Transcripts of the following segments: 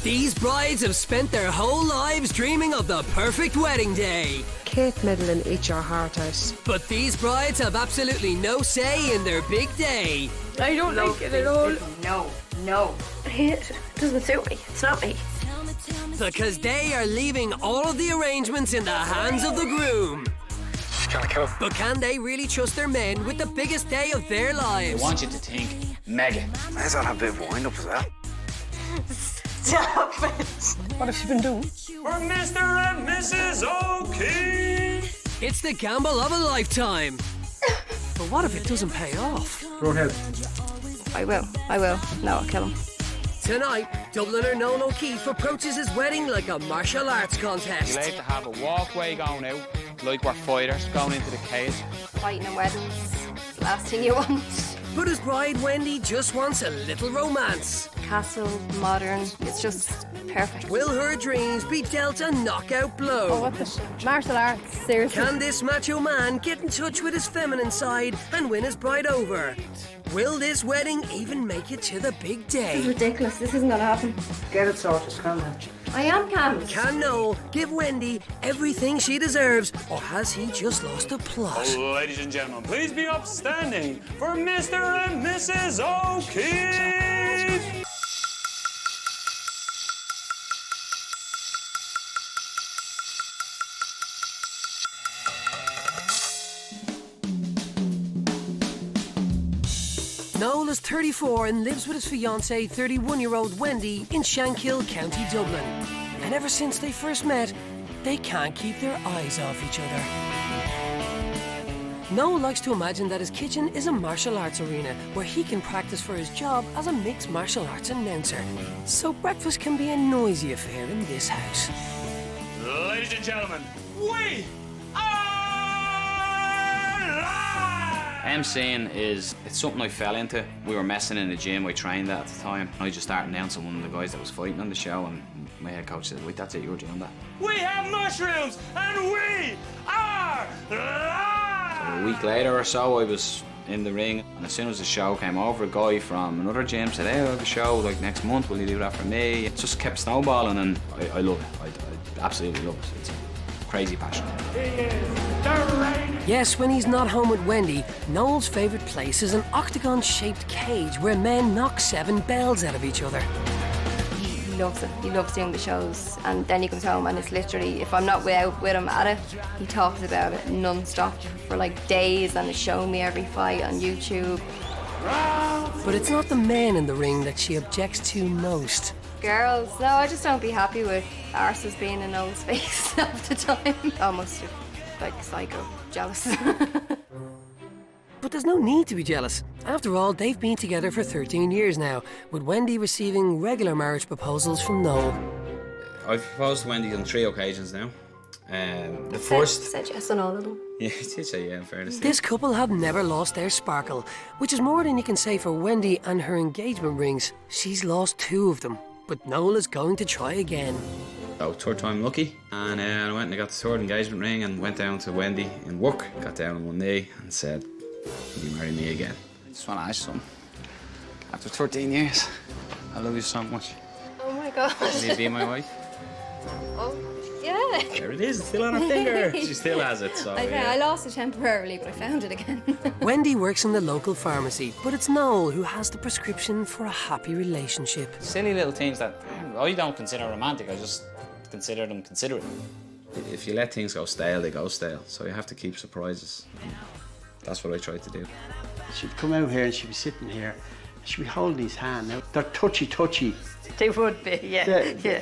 These brides have spent their whole lives dreaming of the perfect wedding day. Kate Middleton, eat your heart out. But these brides have absolutely no say in their big day. I don't like it at all. No. I hate it. It doesn't suit me. It's not me. Because they are leaving all of the arrangements in the hands of the groom. Shankill. But can they really trust their men with the biggest day of their lives? I want you to think mega. May as well have a bit of wind up as well. Stop it. What have you been doing? For Mr. and Mrs. O'Keefe. It's the gamble of a lifetime. But what if it doesn't pay off? Go ahead. I will. No, I'll kill him. Tonight, Dubliner Noel O'Keefe approaches his wedding like a martial arts contest. You like to have a walkway going out, like we're fighters going into the cage. Fighting in weddings. It's the last thing you want. But his bride Wendy just wants a little romance. Castle, modern. It's just perfect. Will her dreams be dealt a knockout blow? Oh, what the martial arts? Seriously. Can this macho man get in touch with his feminine side and win his bride over? Will this wedding even make it to the big This is day? ridiculous. This isn't gonna happen. Get it sorted, calm down. I am calm. Can Noel give Wendy everything she deserves, or has he just lost the plot? Ladies and gentlemen, please be upstanding for Mr. and Mrs. O'Keefe. Noel is 34 and lives with his fiancée, 31-year-old Wendy, in Shankill, County Dublin. And ever since they first met, they can't keep their eyes off each other. Noel likes to imagine that his kitchen is a martial arts arena where he can practice for his job as a mixed martial arts announcer. So breakfast can be a noisy affair in this house. Ladies and gentlemen, we are live! MCing it's something I fell into. We were messing in the gym, I trained at the time. I just started announcing one of the guys that was fighting on the show, and my head coach said, wait, that's it, you're doing that. We have mushrooms and we are live! A week later or so, I was in the ring, and as soon as the show came over, a guy from another gym said, hey, I have a show like next month, will you do that for me? It just kept snowballing, and I love it. I absolutely love it. It's a crazy passion. Yes, when he's not home with Wendy, Noel's favourite place is an octagon-shaped cage where men knock 7 bells out of each other. He loves it. He loves doing the shows. And then he comes home and it's literally, if I'm not out with him at it, he talks about it non-stop for like days and he'll show me every fight on YouTube. But it's not the men in the ring that she objects to most. Girls, no, I just don't be happy with arses being in Noel's face half the time. Almost like psycho, jealous. But there's no need to be jealous. After all, they've been together for 13 years now, with Wendy receiving regular marriage proposals from Noel. I've proposed to Wendy on 3 occasions now. The first... Said yes on all of them. Yeah, I did say yeah, in fairness. This couple have never lost their sparkle, which is more than you can say for Wendy and her engagement rings. She's lost 2 of them, but Noel is going to try again. Oh, third time lucky. And I went and I got the 3rd engagement ring and went down to Wendy in work, got down on one knee and said, will you marry me again? I just want to ask you something. After 13 years, I love you so much. Oh my God. Will you be my wife? Oh, yeah. There it is, it's still on her finger. She still has it, so yeah. I lost it temporarily, but I found it again. Wendy works in the local pharmacy, but it's Noel who has the prescription for a happy relationship. Silly little things that I don't consider romantic, I just consider them considerate. If you let things go stale, they go stale, so you have to keep surprises. That's what I try to do. She'd come out here and she'd be sitting here, and she'd be holding his hand. Now, they're touchy. They would be, yeah. Yeah.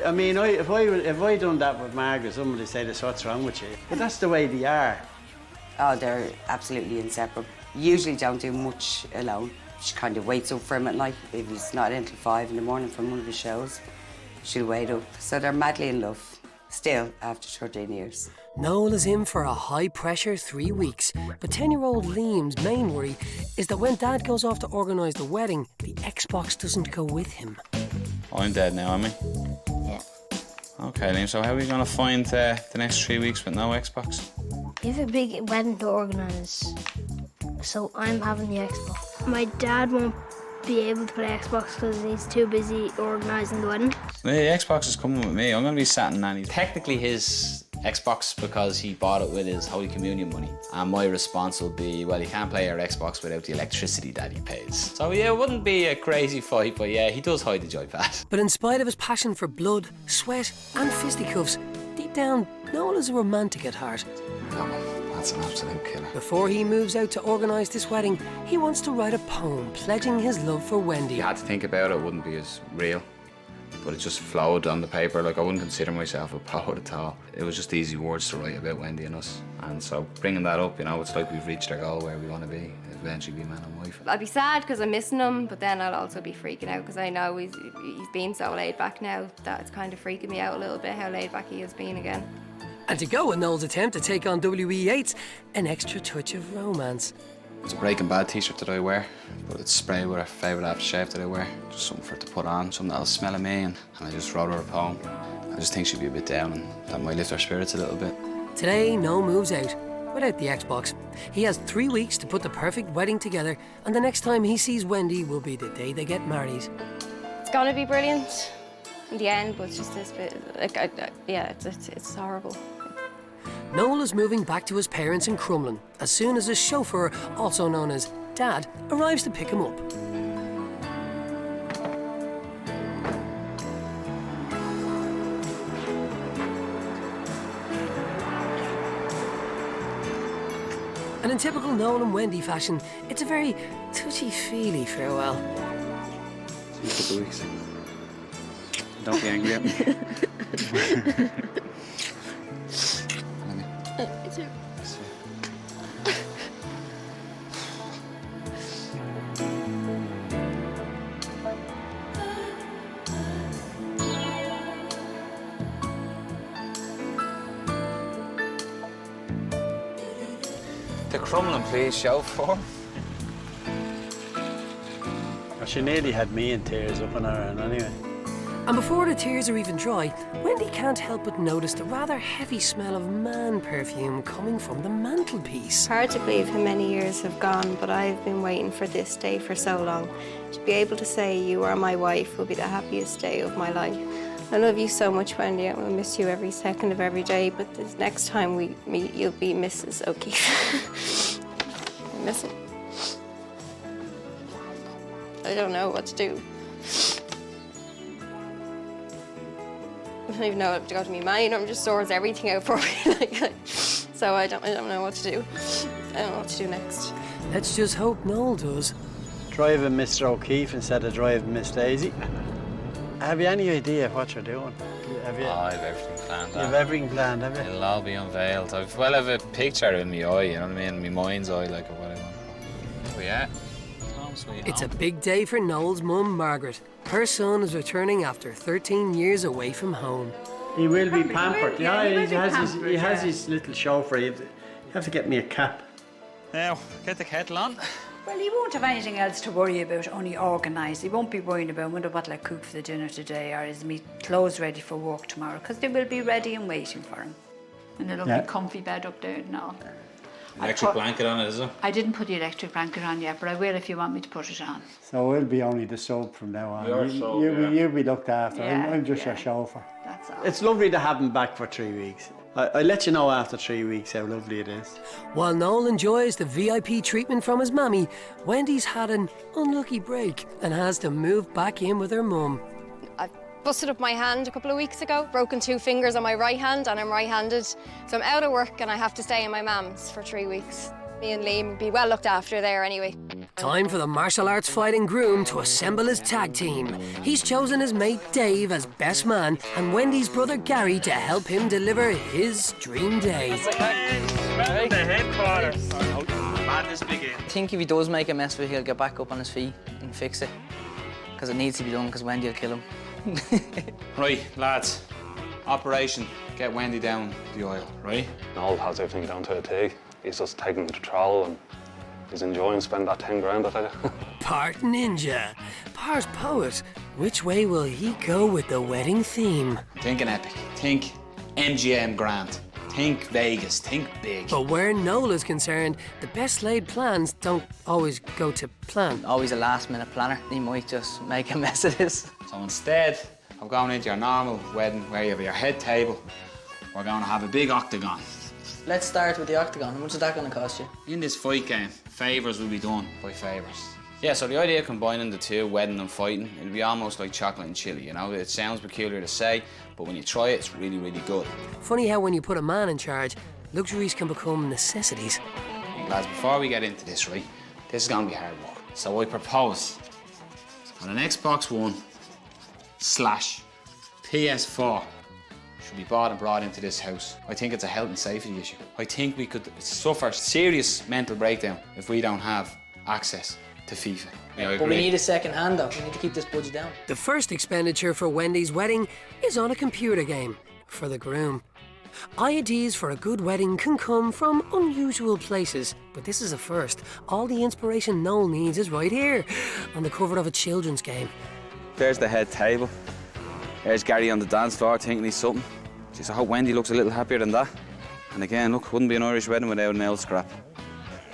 I mean, if I done that with Margaret, somebody would say, what's wrong with you? But that's the way they are. Oh, they're absolutely inseparable. Usually don't do much alone. She kind of waits up for him at night. If he's not in till 5 in the morning from one of his shows, she'll wait up. So they're madly in love, still, after 13 years. Noel is in for a high-pressure 3 weeks, but 10-year-old Liam's main worry is that when Dad goes off to organise the wedding, the Xbox doesn't go with him. I'm dead now, am I? Yeah. Okay, Liam, so how are we going to find the next 3 weeks with no Xbox? You have a big wedding to organise. so I'm having the Xbox. My dad won't be able to play Xbox because he's too busy organising the wedding. The Xbox is coming with me. I'm going to be sat in Nanny's. Technically his Xbox because he bought it with his Holy Communion money. And my response will be, well, you can't play your Xbox without the electricity that he pays. So yeah, it wouldn't be a crazy fight, but yeah, he does hide the joypad. But in spite of his passion for blood, sweat and fisticuffs, deep down, Noel is a romantic at heart. Oh, that's an absolute killer. Before he moves out to organise this wedding, he wants to write a poem pledging his love for Wendy. You had to think about it, it wouldn't be as real. But it just flowed on the paper. Like, I wouldn't consider myself a poet at all. It was just easy words to write about Wendy and us. And so bringing that up, you know, it's like we've reached our goal where we want to be, eventually be man and wife. I'd be sad because I'm missing him, but then I'd also be freaking out because I know he's been so laid back now that it's kind of freaking me out a little bit how laid back he has been again. And to go with Noel's attempt to take on WE8's, an extra touch of romance. It's a Breaking Bad t-shirt that I wear, but it's sprayed with our favourite aftershave that I wear. Just something for her to put on, something that'll smell of me, and I just wrote her a poem. I just think she'd be a bit down, and that might lift her spirits a little bit. Today, Noel moves out, without the Xbox. He has 3 weeks to put the perfect wedding together, and the next time he sees Wendy will be the day they get married. It's gonna be brilliant in the end, but it's just this bit, yeah, it's horrible. Noel is moving back to his parents in Crumlin as soon as his chauffeur, also known as Dad, arrives to pick him up. And in typical Noel and Wendy fashion, it's a very touchy-feely farewell. See you in a couple of weeks. Don't be angry at me. The Crumlin, please, chauffeur. Well, she nearly had me in tears up on her end anyway. And before the tears are even dry, Wendy can't help but notice the rather heavy smell of man perfume coming from the mantelpiece. Hard to believe how many years have gone, but I've been waiting for this day for so long. To be able to say you are my wife will be the happiest day of my life. I love you so much, Wendy. I will miss you every second of every day, but this next time we meet, you'll be Mrs. O'Keefe. I miss it. I don't know what to do. I don't even know what to go to me mind. I'm just sorts everything out for me. So I don't know what to do. I don't know what to do next. Let's just hope Noel does. Driving Mr. O'Keefe instead of driving Miss Daisy. Have you any idea what you're doing? Have you? Oh, I have everything planned. You have everything planned, have you? It'll all be unveiled. I have a picture in my eye, you know what I mean? In my mind's eye, like, of what I want. But yeah, home sweet It's a home. big day for Noel's mum, Margaret. Her son is returning after 13 years away from home. He will be pampered. He will be he pampered, has his little chauffeur. You have to get me a cap. Now, get the kettle on. Well, he won't have anything else to worry about, only organised. He won't be worrying about, wonder what I'll cook for the dinner today, or is my clothes ready for work tomorrow, because they will be ready and waiting for him. And a lovely comfy bed up there and all. Electric blanket on it, is it? I didn't put the electric blanket on yet, but I will if you want me to put it on. So we'll be only the sub from now on. Your sub, yeah. You'll be looked after. Yeah, I'm just yeah. your chauffeur. That's all. It's lovely to have him back for 3 weeks. I'll let you know after 3 weeks how lovely it is. While Noel enjoys the VIP treatment from his mammy, Wendy's had an unlucky break and has to move back in with her mum. I busted up my hand a couple of weeks ago, broken 2 fingers on my right hand, and I'm right-handed. So I'm out of work and I have to stay in my mum's for 3 weeks. Me and Liam will be well looked after there anyway. Time for the martial arts fighting groom to assemble his tag team. He's chosen his mate Dave as best man and Wendy's brother Gary to help him deliver his dream day. The headquarters. Madness begins. I think if he does make a mess of it, he'll get back up on his feet and fix it. Because it needs to be done, because Wendy will kill him. Right, lads. Operation. Get Wendy down the aisle, right? Noel has everything down to a T. He's just taking control and he's enjoying spending that 10 grand, I tell you. Part ninja, part poet. Which way will he go with the wedding theme? Think an epic. Think MGM Grand. Think Vegas, think big. But where Noel is concerned, the best laid plans don't always go to plan. Always a last-minute planner. He might just make a mess of this. So instead of going into your normal wedding where you have your head table, we're going to have a big octagon. Let's start with the octagon. How much is that going to cost you? In this fight game, favours will be done by favours. Yeah, so the idea of combining the two, wedding and fighting, it'll be almost like chocolate and chili, you know? It sounds peculiar to say, but when you try it, it's really, really good. Funny how when you put a man in charge, luxuries can become necessities. Lads, before we get into this, right, this is going to be hard work. So I propose on an Xbox One / PS4 should be bought and brought into this house. I think it's a health and safety issue. I think we could suffer serious mental breakdown if we don't have access to FIFA. Yeah, but we need a second hand though. We need to keep this budget down. The first expenditure for Wendy's wedding is on a computer game for the groom. Ideas for a good wedding can come from unusual places, but this is a first. All the inspiration Noel needs is right here, on the cover of a children's game. There's the head table. There's Gary on the dance floor thinking he's something. Jeez, I hope Wendy looks a little happier than that. And again, look, wouldn't be an Irish wedding without an L scrap.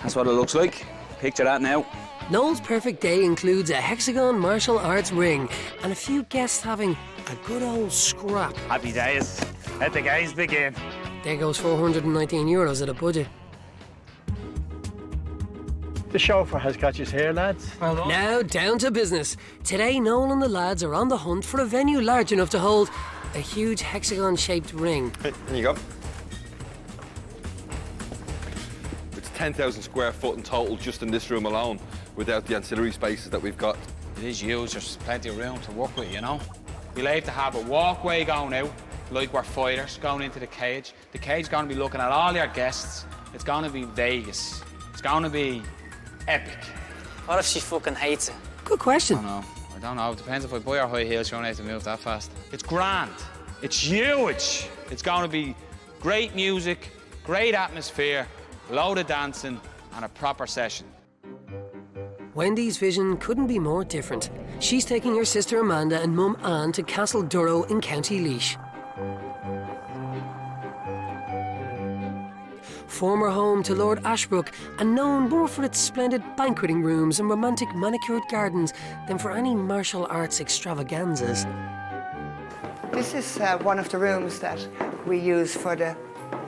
That's what it looks like. Picture that now. Noel's perfect day includes a hexagon martial arts ring and a few guests having a good old scrap. Happy days. Let the games begin. There goes €419 at a budget. The chauffeur has got you here, lads. Well done. Now down to business. Today, Noel and the lads are on the hunt for a venue large enough to hold a huge hexagon-shaped ring. Here you go. It's 10,000 square foot in total just in this room alone, without the ancillary spaces that we've got. It is huge, there's plenty of room to work with, you know? We'll have to have a walkway going out, like we're fighters, going into the cage. The cage's going to be looking at all your guests. It's going to be Vegas. It's going to be epic. What if she fucking hates it? Good question. I don't know. It depends if I buy her high heels, she won't have to move that fast. It's grand. It's huge. It's going to be great music, great atmosphere, a load of dancing, and a proper session. Wendy's vision couldn't be more different. She's taking her sister Amanda and mum Anne to Castle Durrow in County Laois. Former home to Lord Ashbrook and known more for its splendid banqueting rooms and romantic manicured gardens than for any martial arts extravaganzas. This is one of the rooms that we use for the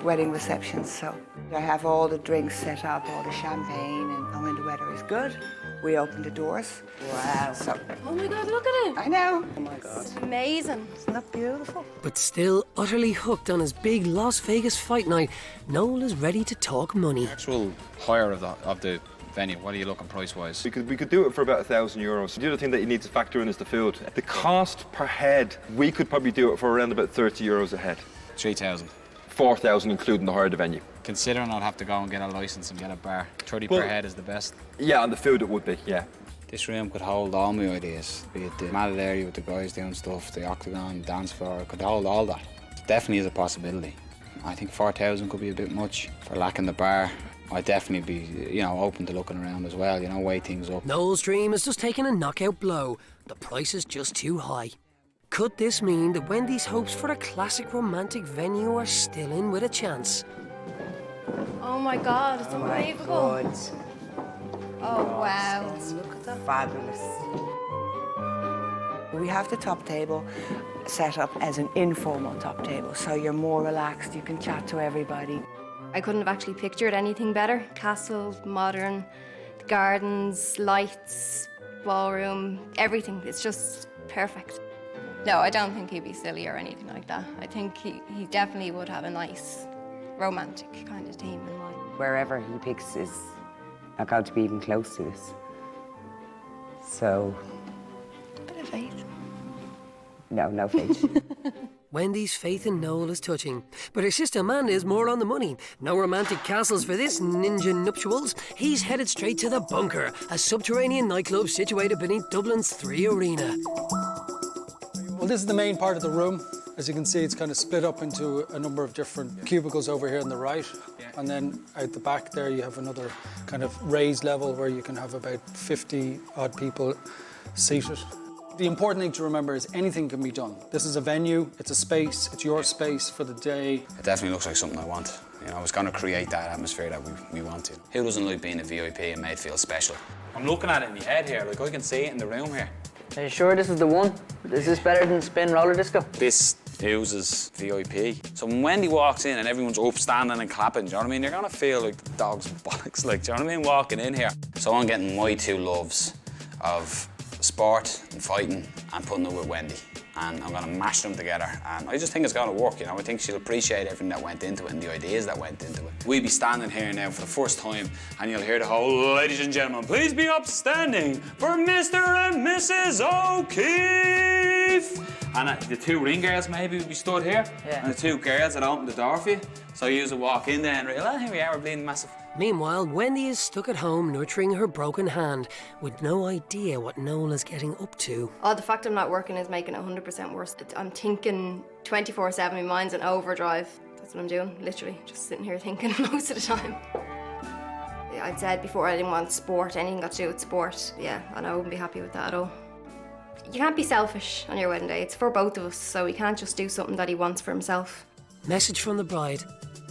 wedding receptions. So I have all the drinks set up, all the champagne, and when the weather is good, we open the doors. Wow. So, oh my God, look at it. I know. Oh my God. It's amazing. Isn't that beautiful? But still utterly hooked on his big Las Vegas fight night, Noel is ready to talk money. Actual hire of the venue, what are you looking price-wise? We could do it for about €1,000. The other thing that you need to factor in is the food. The cost per head, we could probably do it for around about €30 a head. 3,000. 4,000 including the hire of the venue. Considering I'd have to go and get a licence and get a bar, 30 per head is the best. Yeah, and the food it would be, yeah. This room could hold all my ideas, be it the matted area with the guys doing stuff, the octagon, dance floor, it could hold all that. It definitely is a possibility. I think 4,000 could be a bit much for lacking the bar. I'd definitely be, open to looking around as well, weigh things up. Noel's dream has just taken a knockout blow. The price is just too high. Could this mean that Wendy's hopes for a classic romantic venue are still in with a chance? Oh my God, it's unbelievable. God. Oh wow. Look at that. Fabulous. We have the top table set up as an informal top table, so you're more relaxed, you can chat to everybody. I couldn't have actually pictured anything better. Castle, modern, gardens, lights, ballroom, everything. It's just perfect. No, I don't think he'd be silly or anything like that. I think he definitely would have a nice, romantic kind of theme in mind. Wherever he picks is not going to be even close to this. So... Bit of faith. No faith. Wendy's faith in Noel is touching, but her sister Amanda is more on the money. No romantic castles for this ninja nuptials. He's headed straight to the Bunker, a subterranean nightclub situated beneath Dublin's 3 Arena. Well, this is the main part of the room. As you can see, it's kind of split up into a number of different cubicles over here on the right. And then out the back there, you have another kind of raised level where you can have about 50-odd people seated. The important thing to remember is anything can be done. This is a venue, it's a space, it's your space for the day. It definitely looks like something I want. You know, I was going to create that atmosphere that we wanted. Who doesn't like being a VIP and made feel special? I'm looking at it in my head here, like I can see it in the room here. Are you sure this is the one? Is this better than spin roller disco? This oozes VIP. So when Wendy walks in and everyone's up standing and clapping, do you know what I mean? You're going to feel like the dog's bollocks, like, do you know what I mean, walking in here. So I'm getting my two loves of sport and fighting and putting it with Wendy. And I'm going to mash them together. And I just think it's going to work, you know. I think she'll appreciate everything that went into it and the ideas that went into it. We'll be standing here now for the first time and you'll hear the whole, ladies and gentlemen, please be upstanding for Mr. and Mrs. O'Keefe. And the two ring girls maybe will be stood here. Yeah. And the two girls that open the door for you. So you will walk in there and realize, oh, here we are, we're bleeding massive. Meanwhile, Wendy is stuck at home nurturing her broken hand with no idea what Noel is getting up to. Oh, the fact I'm not working is making it 100% worse. I'm thinking 24/7, my mind's in overdrive. That's what I'm doing, literally, just sitting here thinking most of the time. I'd said before I didn't want sport, anything got to do with sport. Yeah, and I wouldn't be happy with that at all. You can't be selfish on your wedding day. It's for both of us, so he can't just do something that he wants for himself. Message from the bride,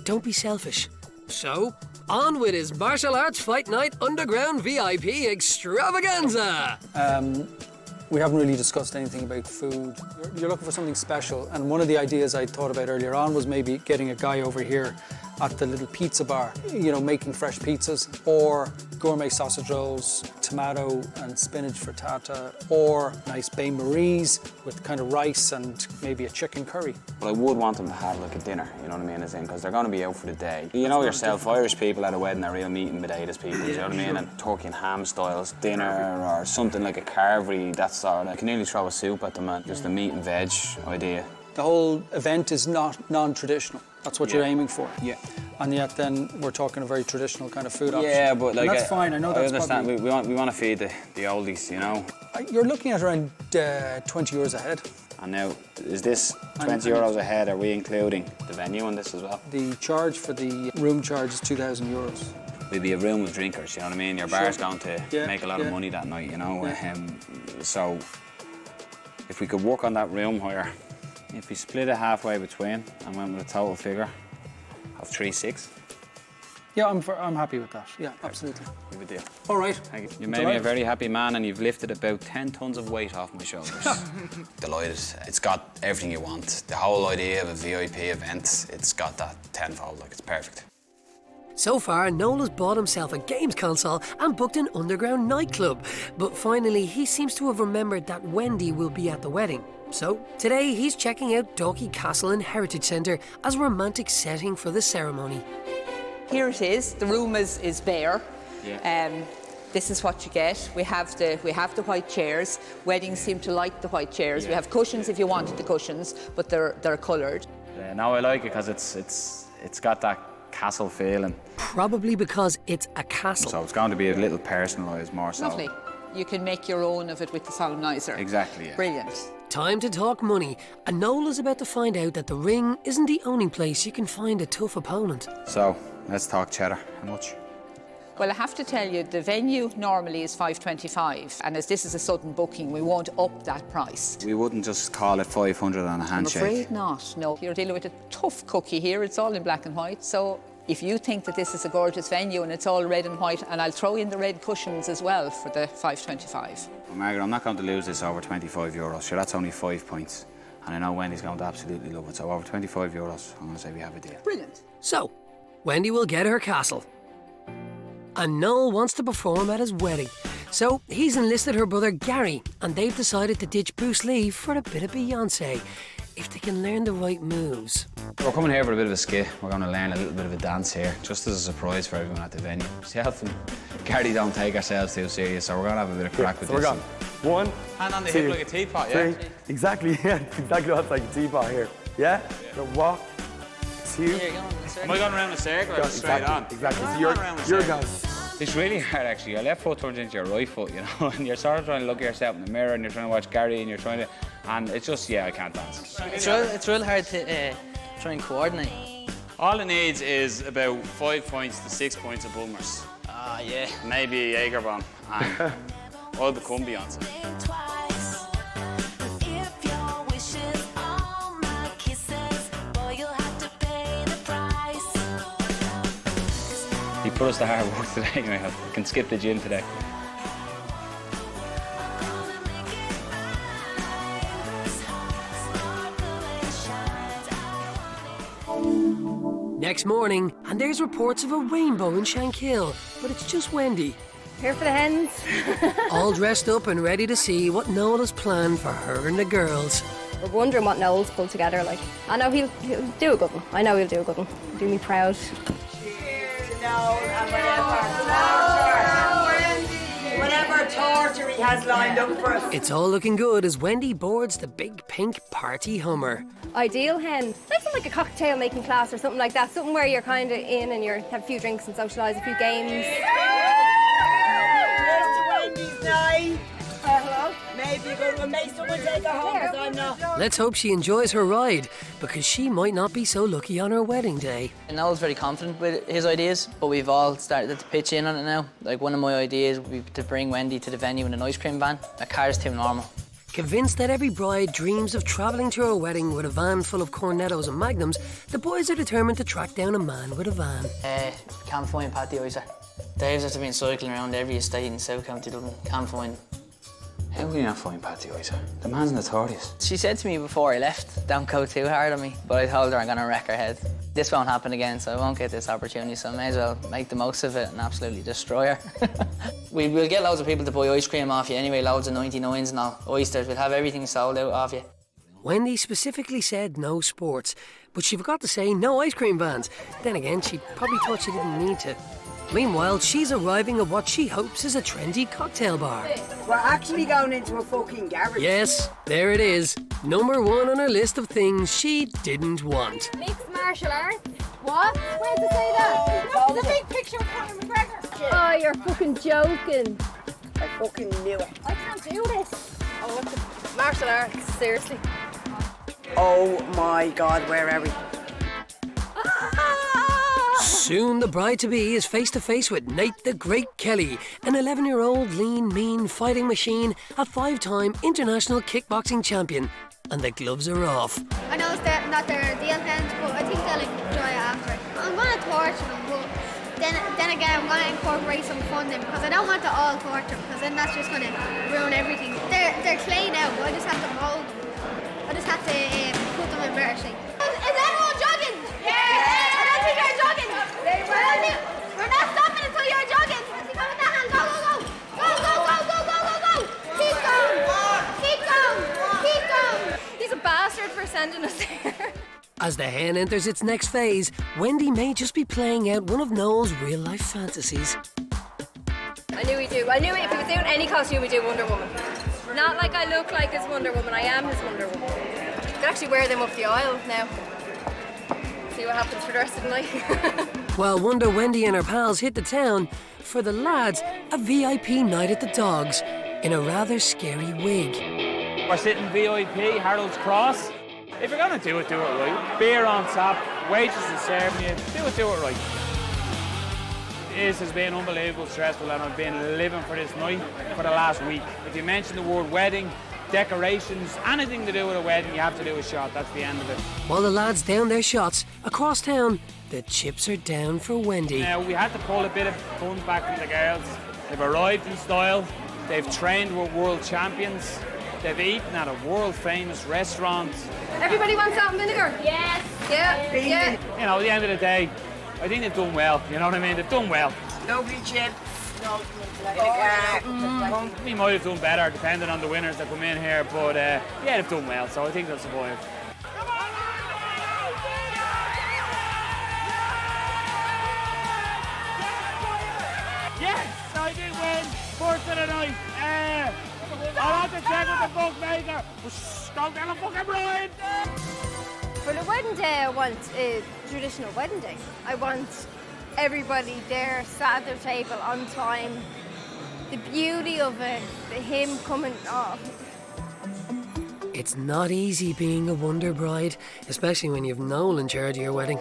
don't be selfish. So, on with his martial arts fight night underground VIP extravaganza. We haven't really discussed anything about food. You're looking for something special, and one of the ideas I thought about earlier on was maybe getting a guy over here at the little pizza bar, you know, making fresh pizzas, or gourmet sausage rolls, tomato and spinach frittata, or nice bain-maries with kind of rice and maybe a chicken curry. But I would want them to have like a dinner, you know what I mean, as in, because they're going to be out for the day. You know yourself, Irish people at a wedding are real meat and potatoes people, you know what I mean? And turkey and ham styles, dinner or something like a carvery, that sort of. I can nearly throw a soup at them and just a meat and veg idea. The whole event is not non-traditional. That's what you're aiming for. Yeah. And yet then we're talking a very traditional kind of food option. Yeah, but like... And that's fine, I know that's understand. probably... We want to feed the oldies, you know? You're looking at around 20 euros a head. And now, is this 20 euros a head, are we including the venue on this as well? The charge for the room charge is 2,000 euros. We'd be a room of drinkers, you know what I mean? Your bar's going to make a lot of money that night, you know? Yeah. So, if we could work on that room hire, if we split it halfway between and went with a total figure of 3,600. Yeah, I'm happy with that. Yeah, absolutely. Good deal. All right. Thank you. You made me a very happy man and you've lifted about 10 tons of weight off my shoulders. Delighted. It's got everything you want. The whole idea of a VIP event, it's got that tenfold, like it's perfect. So far, Noel has bought himself a games console and booked an underground nightclub. But finally, he seems to have remembered that Wendy will be at the wedding. So today, he's checking out Dalkey Castle and Heritage Centre as a romantic setting for the ceremony. Here it is. The room is bare. Yeah. This is what you get. We have the white chairs. Weddings seem to like the white chairs. Yeah. We have cushions if you wanted the cushions, but they're coloured. No, I like it because it's got that castle feeling. Probably because it's a castle. So it's going to be a little personalised more so. Lovely. You can make your own of it with the solemniser. Exactly, yeah. Brilliant. Time to talk money, and Noel is about to find out that the ring isn't the only place you can find a tough opponent. So, let's talk cheddar. How much? Well, I have to tell you, the venue normally is $525, and as this is a sudden booking, we won't up that price. We wouldn't just call it 500 on a handshake. I'm afraid not, no. You're dealing with a tough cookie here, it's all in black and white, so if you think that this is a gorgeous venue and it's all red and white, and I'll throw in the red cushions as well for the $525. Well, Margaret, I'm not going to lose this over 25 euros. Sure, that's only 5 points. And I know Wendy's going to absolutely love it, so over 25 euros, I'm going to say we have a deal. Brilliant. So, Wendy will get her castle. And Noel wants to perform at his wedding. So he's enlisted her brother Gary, and they've decided to ditch Bruce Lee for a bit of Beyonce, if they can learn the right moves. We're coming here for a bit of a skit. We're going to learn a little bit of a dance here, just as a surprise for everyone at the venue. Myself and Gary don't take ourselves too serious, so we're going to have a bit of crack with this. We're going. 1, hand on the 2, hip like a teapot, yeah? 3. Exactly, yeah. Exactly what's like a teapot here. Yeah? So walk. 2. Am I going around a circle or straight on? Exactly. So you're going. It's really hard, actually. Your left foot turns into your right foot, you know, and you're sort of trying to look at yourself in the mirror and you're trying to watch Gary and you're trying to... And it's just, yeah, I can't dance. It's real hard to try and coordinate. All it needs is about 5 points to 6 points of Bulmers. Ah, yeah. Maybe a Jaeger bomb. And I'll become Beyonce. put us to hard work today. I can skip the gym today. Next morning, and there's reports of a rainbow in Shankill, but it's just Wendy. Here for the hens. All dressed up and ready to see what Noel has planned for her and the girls. We're wondering what Noel's pulled together like. I know he'll do a good one. I know he'll do a good one. Do me proud. Whatever torture he has lined up for us. It's all looking good as Wendy boards the big pink party Hummer. Ideal hen. That's like a cocktail making class or something like that. Something where you're kind of in and you have a few drinks and socialise, a few games. Wendy's night. Hello? Maybe you're going to make someone take her home because I'm not. Let's hope she enjoys her ride, because she might not be so lucky on her wedding day. Noel's very confident with his ideas, but we've all started to pitch in on it now. Like, one of my ideas would be to bring Wendy to the venue in an ice cream van. A car's too normal. Convinced that every bride dreams of travelling to her wedding with a van full of cornettos and magnums, the boys are determined to track down a man with a van. Can't find Pat the Icer. Dave's after been cycling around every estate in South County Dublin. Can't find. How will you not find Pat the Icer? The man's notorious. She said to me before I left, don't go too hard on me, but I told her I'm gonna wreck her head. This won't happen again, so I won't get this opportunity, so I may as well make the most of it and absolutely destroy her. We'll get loads of people to buy ice cream off you anyway, loads of 99s and all, oysters. We'll have everything sold out of you. Wendy specifically said no sports, but she forgot to say no ice cream vans. Then again, she probably thought she didn't need to. Meanwhile, she's arriving at what she hopes is a trendy cocktail bar. We're actually going into a fucking garage. Yes, there it is. Number one on her list of things she didn't want. Mixed martial arts? What? Where'd they say that? Look, the big picture of Conor McGregor. Oh, you're fucking joking. I fucking knew it. I can't do this. Oh, what the martial arts? Seriously. Oh my God, where are we? Soon the bride-to-be is face-to-face with Nate the Great Kelly, an 11-year-old lean, mean fighting machine, a 5-time international kickboxing champion. And the gloves are off. I know it's not their deal hens, but I think they'll enjoy it after. I'm going to torture them, but then again I'm going to incorporate some fun in because I don't want to all torture them, because then that's just going to ruin everything. They're clay now, but I just have to mold them. I just have to put them in better shape. Is everyone jogging? Yeah! I don't think you're jogging. We're not stopping until you're jogging. Come with that hand. Go, go, go. Go, go, go, go, go, go, go. Keep going. Keep going. Keep going. He's a bastard for sending us there. As the hen enters its next phase, Wendy may just be playing out one of Noel's real-life fantasies. I knew he'd do. I knew if he was doing any costume, he'd do Wonder Woman. Not like I look like his Wonder Woman. I am his Wonder Woman. You can actually wear them up the aisle now. See what happens for the rest of the night. While Wonder Wendy and her pals hit the town, for the lads, a VIP night at the Dogs in a rather scary wig. We're sitting VIP, Harold's Cross. If you're gonna do it right. Beer on tap, waitresses serving you, do it right. This has been unbelievable stressful, and I've been living for this night for the last week. If you mention the word wedding, decorations, anything to do with a wedding, you have to do a shot. That's the end of it. While the lads down their shots, across town, the chips are down for Wendy. Now, we had to pull a bit of fun back from the girls. They've arrived in style, they've trained with world champions, they've eaten at a world-famous restaurant. Everybody wants salt and vinegar? Yes. Yeah, yeah. You know, at the end of the day, I think they've done well, you know what I mean? They've done well. Lovely chips. We might have done better depending on the winners that come in here, but yeah, they've done well, so I think they'll survive. Yes, I did win. First of the night. I'll have to check with the bookmaker. Don't tell a fucking bride. For the wedding day, I want a traditional wedding day. I want everybody there, sat at their table on time. The beauty of it, him coming off. It's not easy being a wonder bride, especially when you've Noel in charge of your wedding.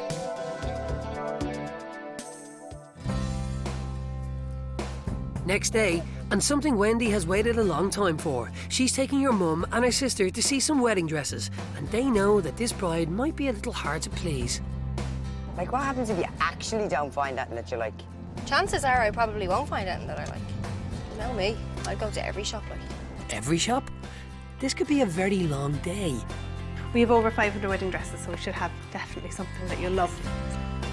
Next day, and something Wendy has waited a long time for. She's taking her mum and her sister to see some wedding dresses, and they know that this bride might be a little hard to please. Like, what happens if you actually don't find that and that you like? Chances are I probably won't find anything that I like. You know me, I'd go to every shop like. Every shop? This could be a very long day. We have over 500 wedding dresses, so we should have definitely something that you'll love.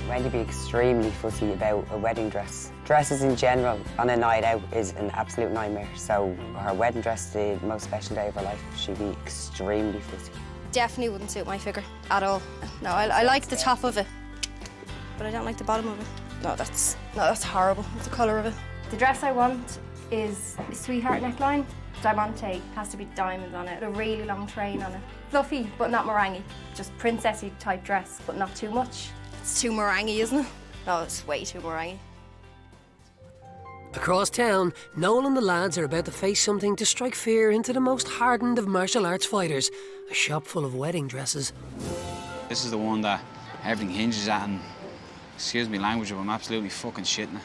Wendy be extremely fussy about a wedding dress. Dresses in general on a night out is an absolute nightmare. So her wedding dress, the most special day of her life, she'd be extremely fussy. Definitely wouldn't suit my figure at all. No, I like the top of it, but I don't like the bottom of it. No, that's horrible. The colour of it. The dress I want is a sweetheart neckline. Diamante, has to be diamonds on it, a really long train on it. Fluffy, but not meringue. Just princessy type dress, but not too much. It's too meringue, isn't it? No, it's way too meringue. Across town, Noel and the lads are about to face something to strike fear into the most hardened of martial arts fighters. A shop full of wedding dresses. This is the one that everything hinges at, and excuse me language, but I'm absolutely fucking shitting it.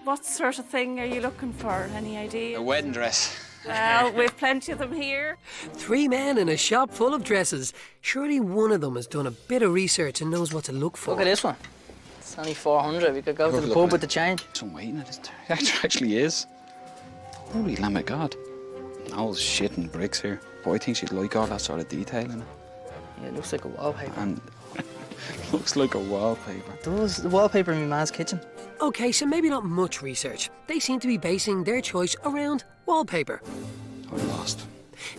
What sort of thing are you looking for? Any idea? A wedding dress. Well, we've plenty of them here. 3 men in a shop full of dresses. Surely one of them has done a bit of research and knows what to look for. Look at this one. It's only 400. We could go to the pub with the change. Some weight in it, isn't there? It actually is. Holy lamb of God. Noel's shitting bricks here. But I think she'd like all that sort of detail in it. Yeah, it looks like a wallpaper. And looks like a wallpaper. There was the wallpaper in my man's kitchen. OK, so maybe not much research. They seem to be basing their choice around wallpaper. I'm lost.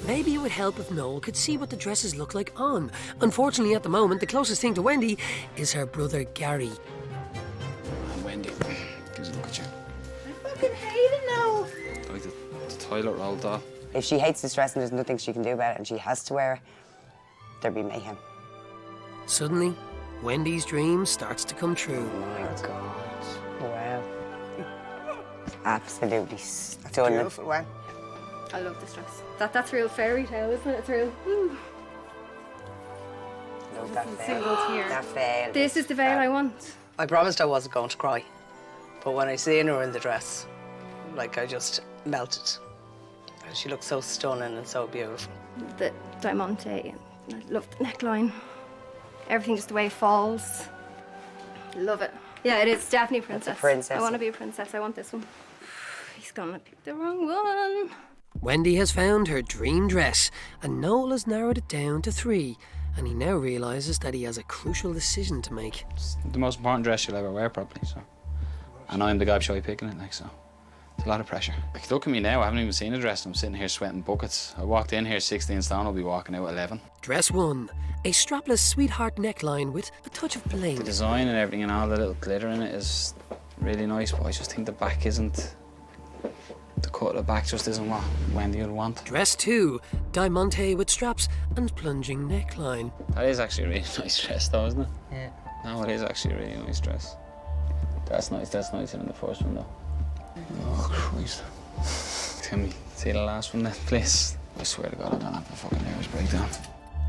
Maybe it would help if Noel could see what the dresses look like on. Unfortunately, at the moment, the closest thing to Wendy is her brother Gary. And Wendy, gives a look at you. I fucking hate it now. Like the toilet roll doll. If she hates this dress and there's nothing she can do about it and she has to wear it, there'd be mayhem. Suddenly, Wendy's dream starts to come true. Oh my God. Wow. Absolutely stunning. Beautiful one. I love this dress. That's real fairy tale, isn't it? It's real. Love that Singles here. That veil. This is the veil I want. I promised I wasn't going to cry, but when I seen her in the dress, like I just melted. And she looked so stunning and so beautiful. The diamante, I love the neckline. Everything just the way it falls. Love it. Yeah, it is definitely a princess. It's a princess. I want to be a princess. I want this one. He's gonna pick the wrong one. Wendy has found her dream dress, and Noel has narrowed it down to 3, and he now realises that he has a crucial decision to make. It's the most important dress you'll ever wear, probably, so. And I'm the guy shy picking it, like, so. It's a lot of pressure. Like, look at me now, I haven't even seen a dress, I'm sitting here sweating buckets. I walked in here 16 stone, I'll be walking out 11. Dress 1, a strapless sweetheart neckline with a touch of bling. The design and everything and all the little glitter in it is really nice, but I just think the back isn't... The cut of the back just isn't what Wendy would want. Dress 2, diamante with straps and plunging neckline. That is actually a really nice dress though, isn't it? Yeah. No, it is actually a really nice dress. That's nicer than the first one though. Oh, Christ. Can we see the last one then, please? I swear to God I don't have a fucking nervous breakdown.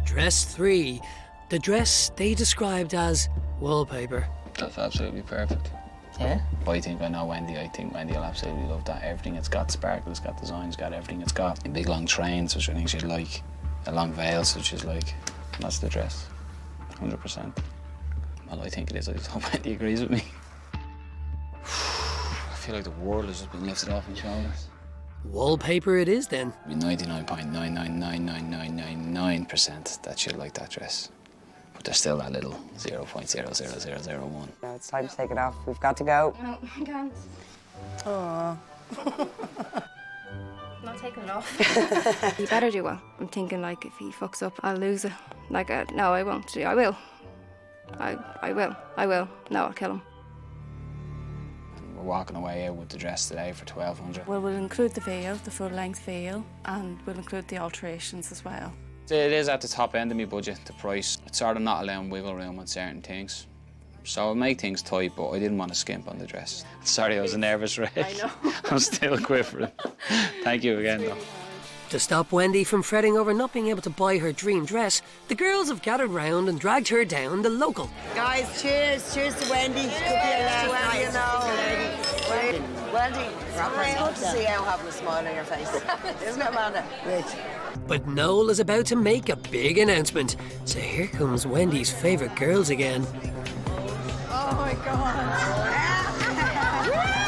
Dress 3, the dress they described as wallpaper. That's absolutely perfect. Yeah? I think I know Wendy. I think Wendy will absolutely love that. Everything, it's got sparkle, it's got design, it's got everything. It's got big long trains, which I think she'd like. A long veils, which is like, that's the dress. 100%. Well, I think it is. I just hope Wendy agrees with me. I feel like the world has just been lifted off my shoulders. Wallpaper it is then. 99.9999999% that she'll like that dress. But there's still that little 0.00001. No, it's time to take it off. We've got to go. No, I can't. Aww. I'm not taking it off. You better do well. I'm thinking, like, if he fucks up, I'll lose it. Like, no, I won't. I will. I will. No, I'll kill him. We're walking away out with the dress today for 1,200. Well, we'll include the veil, the full-length veil, and we'll include the alterations as well. It is at the top end of my budget, the price. It's sort of not allowing wiggle room on certain things. So I'll make things tight, but I didn't want to skimp on the dress. Sorry, I was a nervous wreck. I know. I'm still quivering. Thank you again, though. To stop Wendy from fretting over not being able to buy her dream dress, the girls have gathered round and dragged her down the local. Guys, cheers. Cheers to Wendy. Could be a last night. Wendy, it's good to see you having a smile on your face. Isn't it, Amanda? But Noel is about to make a big announcement. So here comes Wendy's favourite girls again. Oh my God.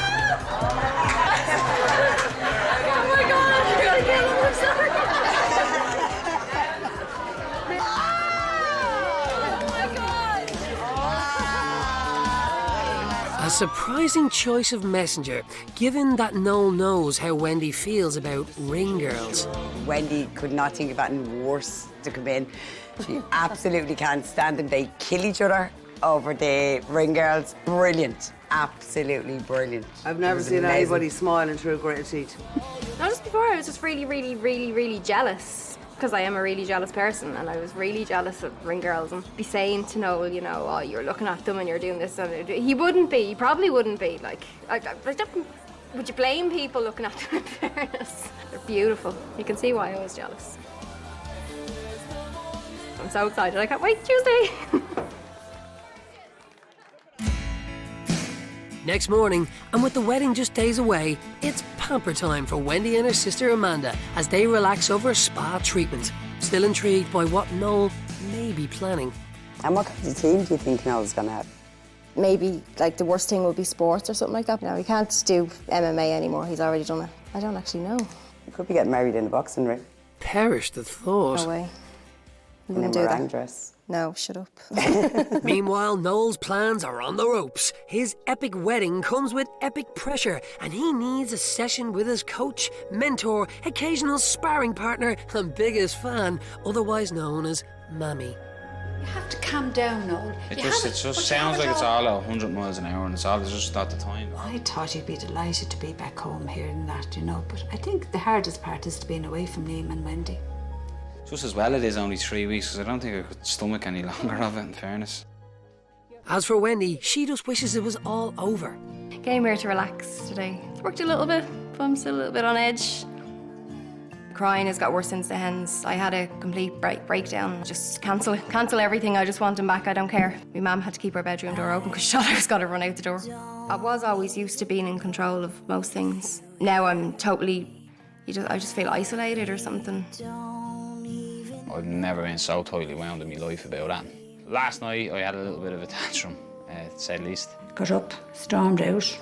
surprising choice of messenger, given that Noel knows how Wendy feels about ring girls. Wendy could not think of anything worse to come in. She absolutely can't stand them. They kill each other over the ring girls. Brilliant. Absolutely brilliant. I've never seen anybody smiling through gritted teeth. No, just before I was just really jealous. Because I am a really jealous person, and I was really jealous of ring girls and be saying to Noel, you know, oh, you're looking at them and you're doing this. And he wouldn't be, he probably wouldn't be. Like, would you blame people looking at them in fairness? They're beautiful. You can see why I was jealous. I'm so excited, I can't wait, Tuesday. Next morning, and with the wedding just days away, it's pamper time for Wendy and her sister Amanda as they relax over a spa treatment. Still intrigued by what Noel may be planning. And what kind of team do you think Noel's going to have? Maybe, like, the worst thing would be sports or something like that. No, he can't do MMA anymore. He's already done it. I don't actually know. He could be getting married in a boxing ring. Perish the thought. No way. In a meringue dress. No, shut up. Meanwhile, Noel's plans are on the ropes. His epic wedding comes with epic pressure, and he needs a session with his coach, mentor, occasional sparring partner, and biggest fan, otherwise known as Mammy. You have to calm down, Noel. It just sounds like it's all at 100 miles an hour, and it's just not the time. I thought you'd be delighted to be back home hearing that, you know, but I think the hardest part is to being away from Liam and Wendy. Just as well it is only 3 weeks, because I don't think I could stomach any longer of it, in fairness. As for Wendy, she just wishes it was all over. Came here to relax today. Worked a little bit, but I'm still a little bit on edge. Crying has got worse since the hens. I had a complete breakdown. Just cancel everything. I just want him back. I don't care. My mum had to keep her bedroom door open because she thought I was going to run out the door. I was always used to being in control of most things. Now I'm totally, I just feel isolated or something. I've never been so tightly wound in my life about that. Last night I had a little bit of a tantrum, to say the least. Got up, stormed out,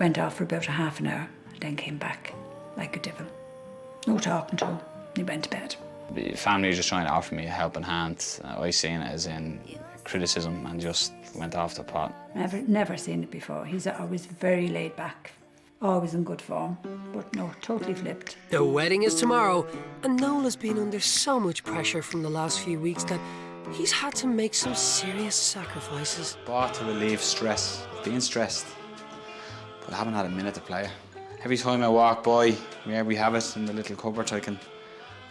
went off for about a half an hour, then came back like a devil. No talking to him. He went to bed. The family was just trying to offer me a helping hand. I seen it as in criticism and just went off the pot. Never seen it before. He's always very laid back. Always in good form, but no, totally flipped. The wedding is tomorrow, and Noel has been under so much pressure from the last few weeks that he's had to make some serious sacrifices. Bought to relieve stress, being stressed, but I haven't had a minute to play it. Every time I walk by where we have it in the little cupboard, I can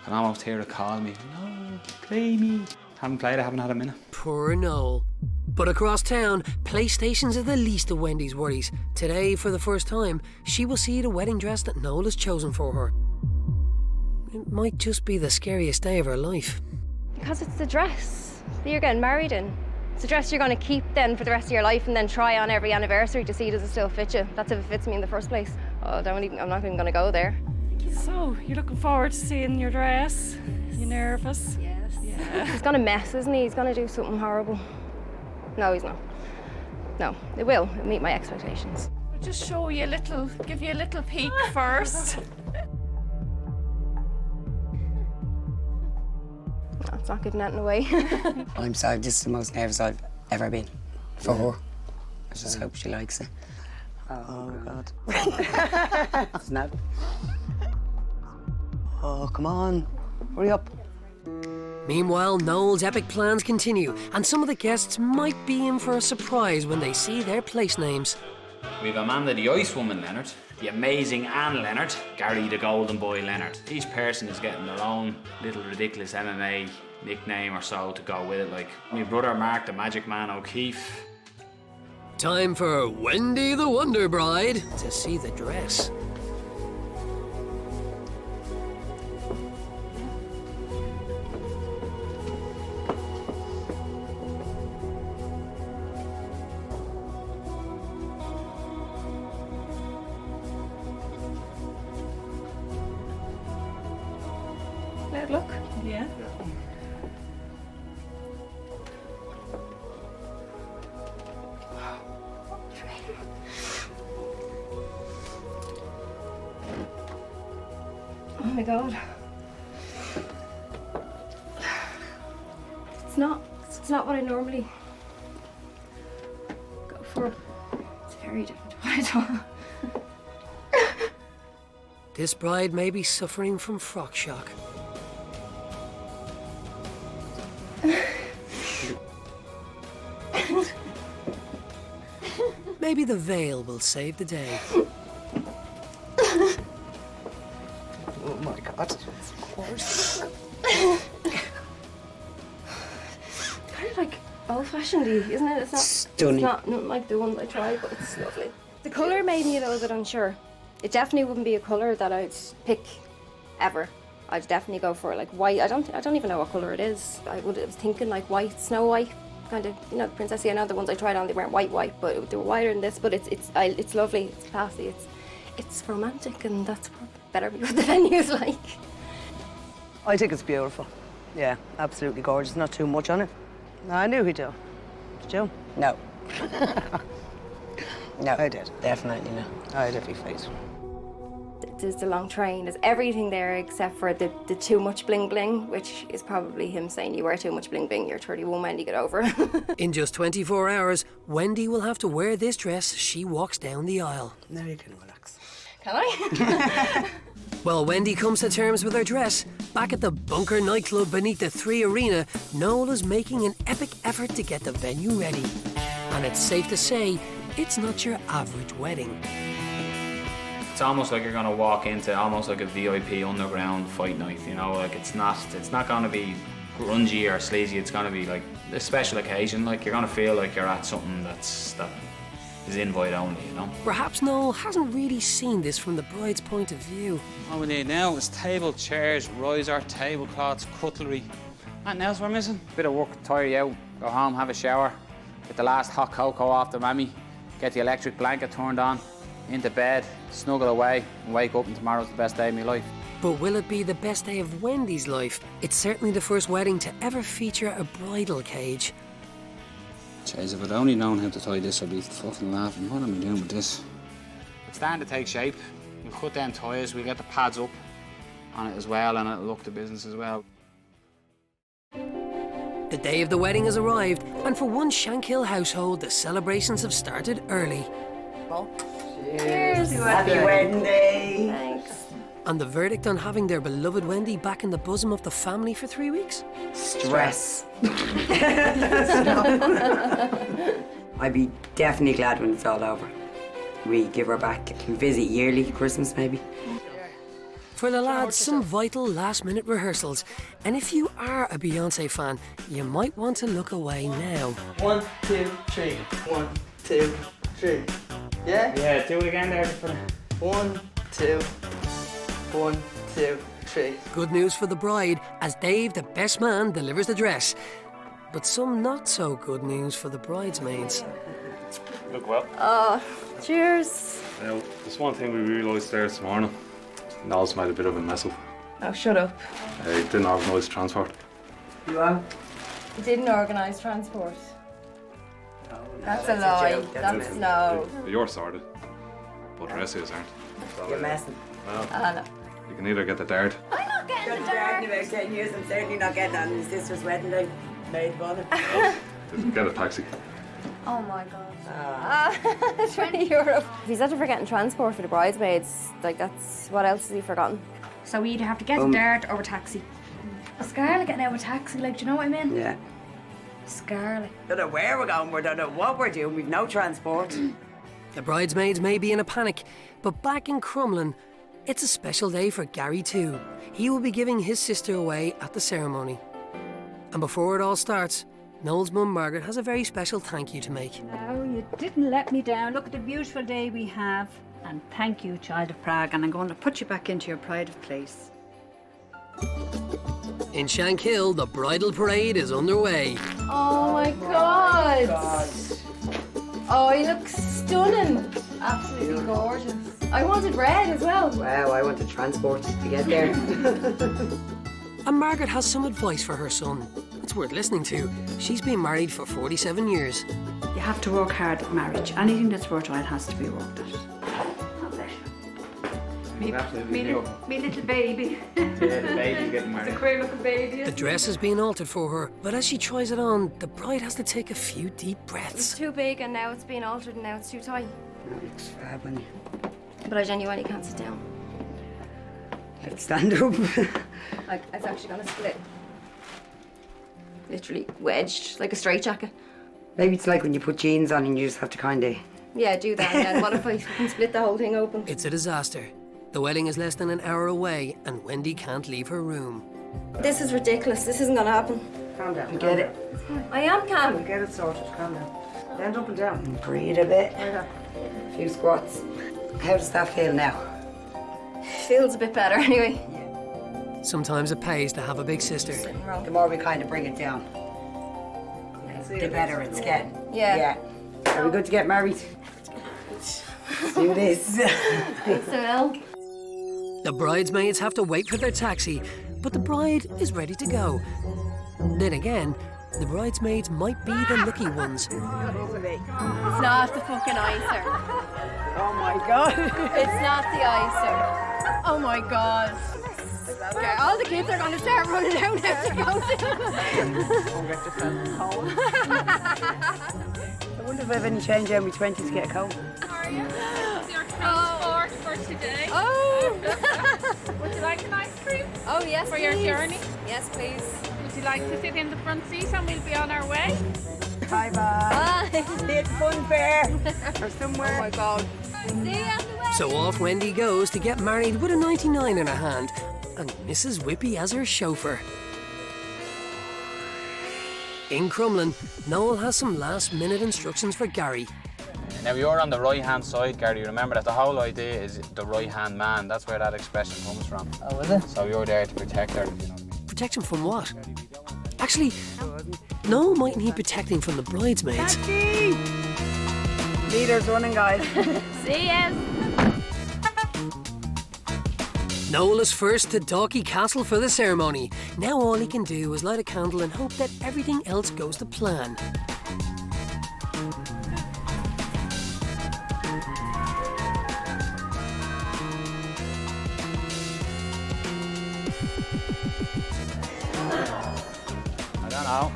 almost hear it call me. No, play me. Haven't played, I haven't had a minute. Poor Noel. But across town, PlayStations are the least of Wendy's worries. Today, for the first time, she will see the wedding dress that Noel has chosen for her. It might just be the scariest day of her life. Because it's the dress that you're getting married in. It's the dress you're going to keep then for the rest of your life and then try on every anniversary to see does it still fit you. That's if it fits me in the first place. Oh, I'm not even going to go there. So, you're looking forward to seeing your dress? You nervous? Yes. Yeah. He's going to mess, isn't he? He's going to do something horrible. No, he's not. No, it will. It'll meet my expectations. I'll just show you a little, give you a little peek first. No, it's not giving anything away. I'm sorry, this is the most nervous I've ever been for her. I just hope she likes it. Oh God. Snap. Oh, come on. Hurry up. Meanwhile, Noel's epic plans continue, and some of the guests might be in for a surprise when they see their place names. We've Amanda the Ice Woman Leonard, the amazing Anne Leonard, Gary the Golden Boy Leonard. Each person is getting their own little ridiculous MMA nickname or so to go with it, like my brother Mark the Magic Man O'Keefe. Time for Wendy the Wonder Bride to see the dress. Look. Yeah. Oh my God. It's not what I normally go for. It's very different to what I thought. This bride may be suffering from frock shock. Maybe the veil will save the day. Oh my God. Of course. Kind of like old-fashioned-y, isn't it? It's not Stunning. It's not like the ones I tried, but it's lovely. The colour made me a little bit unsure. It definitely wouldn't be a colour that I'd pick ever. I'd definitely go for like white. I don't even know what colour it is. I was thinking like white, Snow White, kind of, you know, the Princessy. I know the ones I tried on, they weren't white, but they were whiter than this. But it's lovely, it's classy, it's romantic, and that's better what the venue's like. I think it's beautiful. Yeah, absolutely gorgeous. Not too much on it. No, I knew he'd do. Did you? No. No, I did. Definitely no. I had every face. There's the long train, there's everything there except for the too much bling bling, which is probably him saying, you wear too much bling bling, you're 31, Wendy, get over it. In just 24 hours, Wendy will have to wear this dress she walks down the aisle. Now you can relax. Can I? While Wendy comes to terms with her dress, back at the Bunker nightclub beneath the 3 Arena, Noel is making an epic effort to get the venue ready. And it's safe to say, it's not your average wedding. It's almost like you're gonna walk into almost like a VIP underground fight night, you know, like it's not gonna be grungy or sleazy, it's gonna be like a special occasion, like you're gonna feel like you're at something that is invite only, you know. Perhaps Noel hasn't really seen this from the bride's point of view. All we need now is table, chairs, riser, tablecloths, cutlery. Nothing else we're missing. Bit of work to tire you out, go home, have a shower, get the last hot cocoa off the mammy, get the electric blanket turned on, into bed, snuggle away, and wake up and tomorrow's the best day of my life. But will it be the best day of Wendy's life? It's certainly the first wedding to ever feature a bridal cage. Jeez, if I'd only known how to tie this, I'd be fucking laughing. What am I doing with this? It's starting to take shape. We'll cut down tyres, we'll get the pads up on it as well, and it'll look the business as well. The day of the wedding has arrived, and for one Shankill household, the celebrations have started early. Cheers. Happy wedding day. Thanks. And the verdict on having their beloved Wendy back in the bosom of the family for 3 weeks? Stress. I'd be definitely glad when it's all over. We give her back and visit yearly, Christmas maybe. For the lads, some vital last-minute rehearsals. And if you are a Beyonce fan, you might want to look away now. 1, 2, 3. 1, 2, 3. Yeah? Yeah, do it again there. 1, 2. 1, 2, 3. Good news for the bride, as Dave, the best man, delivers the dress. But some not so good news for the bridesmaids. Look well. Oh, cheers. Now, there's one thing we realised there this morning. Noel's made a bit of a mess of. Oh, shut up. He didn't organise transport. You are? You didn't organise transport. That's a lie. That's no. You're sorted, but the rest of us aren't. You're messing. Well, No. you can either get the dart. I'm not getting Got the the dart dart. in about 10 years. I'm certainly not getting on his sister's wedding day. Made fun of. Get a taxi. Oh my god. 20 euro. If he's after forgetting transport for the bridesmaids, like that's, what else has he forgotten? So we either have to get a dart or a taxi. Scarlett getting out of a taxi, like, do you know what I mean? Yeah. Scarlett. Don't know where we're going, we don't know what we're doing, we've no transport. The bridesmaids may be in a panic, but back in Crumlin, it's a special day for Gary too. He will be giving his sister away at the ceremony. And before it all starts, Noel's mum Margaret has a very special thank you to make. No, you didn't let me down. Look at the beautiful day we have. And thank you, Child of Prague. And I'm going to put you back into your pride of place. In Shankill, the bridal parade is underway. Oh my god. Oh, he looks stunning. Absolutely gorgeous. I wanted red as well. Wow, I wanted transport to get there. And Margaret has some advice for her son. It's worth listening to. She's been married for 47 years. You have to work hard at marriage. Anything that's worthwhile has to be worked at. Me little baby. Yeah, the baby's getting married. It's a queer looking baby. The dress has been altered for her, but as she tries it on, the bride has to take a few deep breaths. It's too big and now it's being altered and now it's too tight. That looks fab, when you But I genuinely can't sit down. let's stand up. Like, it's actually gonna split. Literally wedged, like a straitjacket. Maybe it's like when you put jeans on and you just have to kind of... Yeah, do that, and then what if I can split the whole thing open? It's a disaster. The wedding is less than an hour away and Wendy can't leave her room. This is ridiculous. This isn't gonna happen. Calm down. You get it. I am calm. You get it sorted. Calm down. Stand up and down. And breathe a bit. A few squats. How does that feel now? Feels a bit better anyway. Sometimes it pays to have a big sister. The more we kind of bring it down, the better it's getting. Yeah. Are we good to get married? Let's do this. Thanks, Will. The bridesmaids have to wait for their taxi, but the bride is ready to go. Then again, the bridesmaids might be the lucky ones. It's not the fucking icer. Oh my God. It's not the icer. Oh my God. Okay, all the kids are going to start running out now to go to. I wonder if I have any change in my 20s to get a coat. Are you? It's your transport for today. Oh! Would you like an ice cream? Oh, yes, For your please. journey? Yes, please. Would you like to sit in the front seat and we'll be on our way? Bye-bye. Bye. Hit Fun Fair or somewhere. Oh my God. See you at the wedding. So off Wendy goes to get married with a 99 in her hand and Mrs. Whippy as her chauffeur. In Crumlin, Noel has some last-minute instructions for Gary. Now you're on the right-hand side, Gary. Remember that the whole idea is the right-hand man. That's where that expression comes from. Oh, is it? So you're there to protect her, if you know what I mean. Protection from what? Actually, Noel might need protecting from the bridesmaids. Leaders running, guys. See ya. Noel is first to Dalkey Castle for the ceremony. Now all he can do is light a candle and hope that everything else goes to plan. I don't know.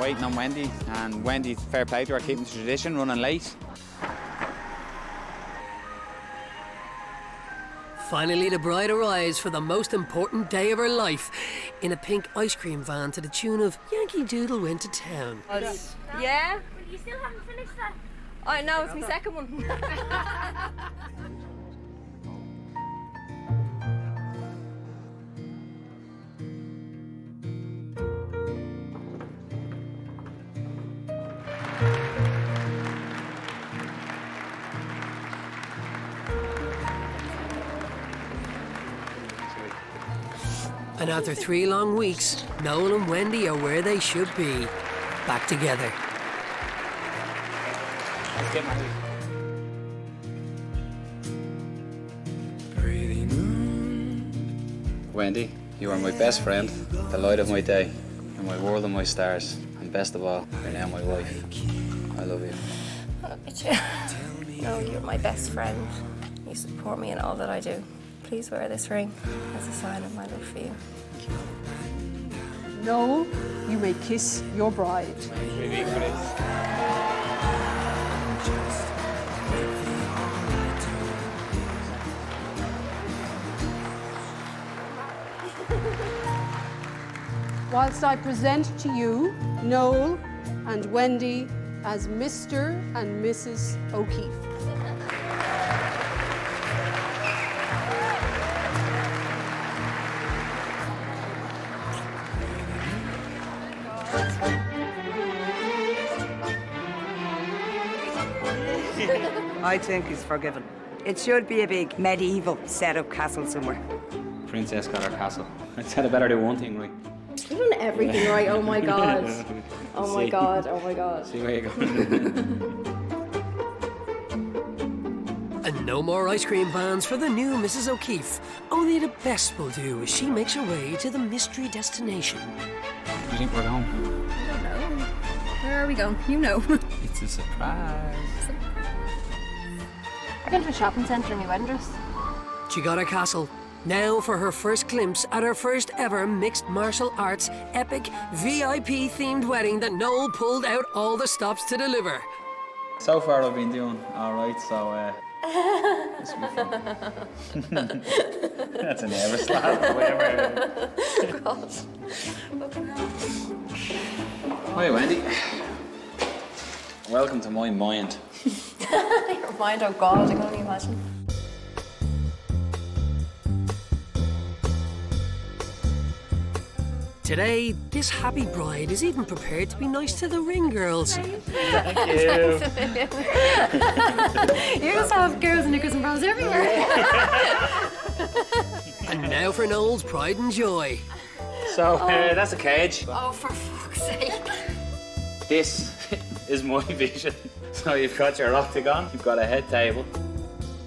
Waiting on Wendy, and Wendy, fair play to her, keeping the tradition, running late. Finally, the bride arrives for the most important day of her life in a pink ice cream van to the tune of Yankee Doodle Went to Town. Yeah? You still haven't finished that? I know, it's my second one. And after 3 long weeks, Noel and Wendy are where they should be, back together. Let's get married. Wendy, you are my best friend, the light of my day, and my world and my stars, and best of all, you're now my wife. I love you. I love you too. No, you're my best friend. You support me in all that I do. Please wear this ring as a sign of my love for you. Noel, you may kiss your bride. Whilst I present to you Noel and Wendy as Mr. and Mrs. O'Keefe. I think he's forgiven. It should be a big medieval set-up castle somewhere. Princess got her castle. I said I better do one thing right. You've done everything right, oh my God. Oh my See. God, oh my God. See where you go. And no more ice cream vans for the new Mrs. O'Keefe. Only the best will do as she makes her way to the mystery destination. You think we're going? I don't know. Where are we going? You know. It's a surprise. We're going to a shopping centre in my wedding dress. She got her castle. Now for her first glimpse at her first ever mixed martial arts epic VIP themed wedding that Noel pulled out all the stops to deliver. So far I've been doing all right, so this will be fun. That's a nervous laugh. God. Hi, Wendy. Welcome to my mind. Your mind, oh God, I can only imagine. Today, this happy bride is even prepared to be nice to the ring girls. Thank you. You just have girls and knickers and bras everywhere. And now for Noel's pride and joy. So, that's a cage. Oh, for fuck's sake. This is my vision. So you've got your octagon, you've got a head table.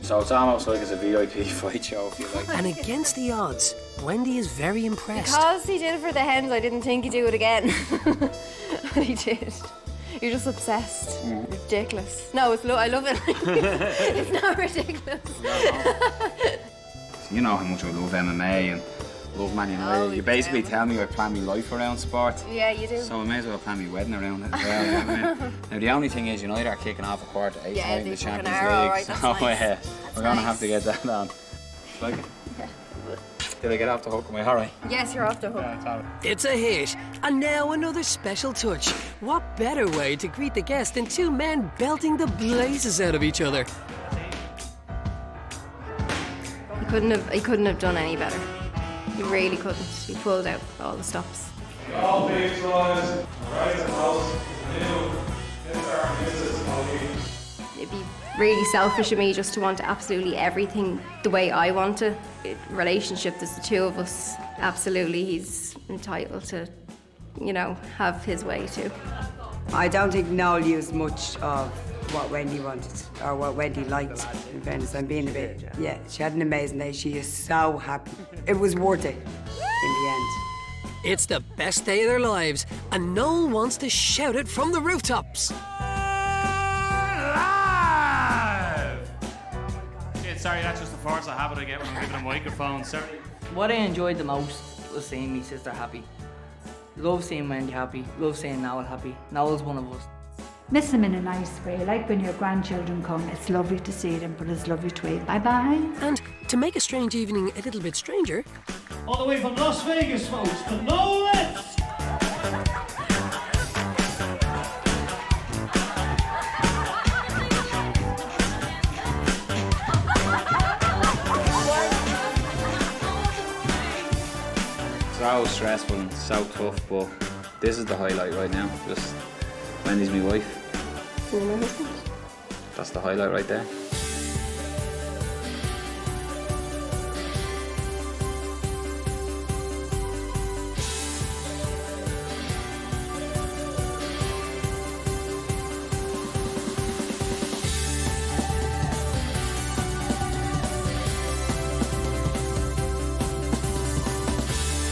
So it's almost like it's a VIP fight show, if you like. And against the odds, Wendy is very impressed. Because he did it for the hens, I didn't think he'd do it again. But he did. You're just obsessed. Ridiculous. No, it's I love it. It's not ridiculous. You know how much I love MMA and love Man United. Oh, you basically tell me I plan my life around sport. Yeah, you do. So I may as well plan my wedding around it as well. You know what I mean? Now the only thing is United are kicking off 7:45 Yeah, tonight in the they fucking Champions are, League. alright, that's So nice. we're going to have to get that on. Like it? Did I get off the hook? Am I alright? Yes, you're off the hook. It's a hit. And now another special touch. What better way to greet the guest than two men belting the blazes out of each other? He couldn't have done any better. He really couldn't. He pulled out all the stops. All big boys, right in the house, new, It'd be really selfish of me just to want absolutely everything the way I want it. Relationship, there's the two of us. Absolutely, he's entitled to, you know, have his way too. I don't think Noel used much of what Wendy wanted or what Wendy liked, in fairness. I'm being a bit, yeah, she had an amazing day. She is so happy. It was worth it in the end. It's the best day of their lives, and Noel wants to shout it from the rooftops. Sorry, that's just the force I habit I get when I'm given a microphone. Sorry. What I enjoyed the most was seeing my sister happy. Love seeing Wendy happy, love seeing Noel happy. Noel's one of us. Miss them in a nice way, like when your grandchildren come. It's lovely to see them, but it's lovely to wave bye-bye. And to make a strange evening a little bit stranger... All the way from Las Vegas, folks, the Noelets! So stressful and so tough, but this is the highlight right now. Just Wendy's my wife. You know my husband? That's the highlight right there.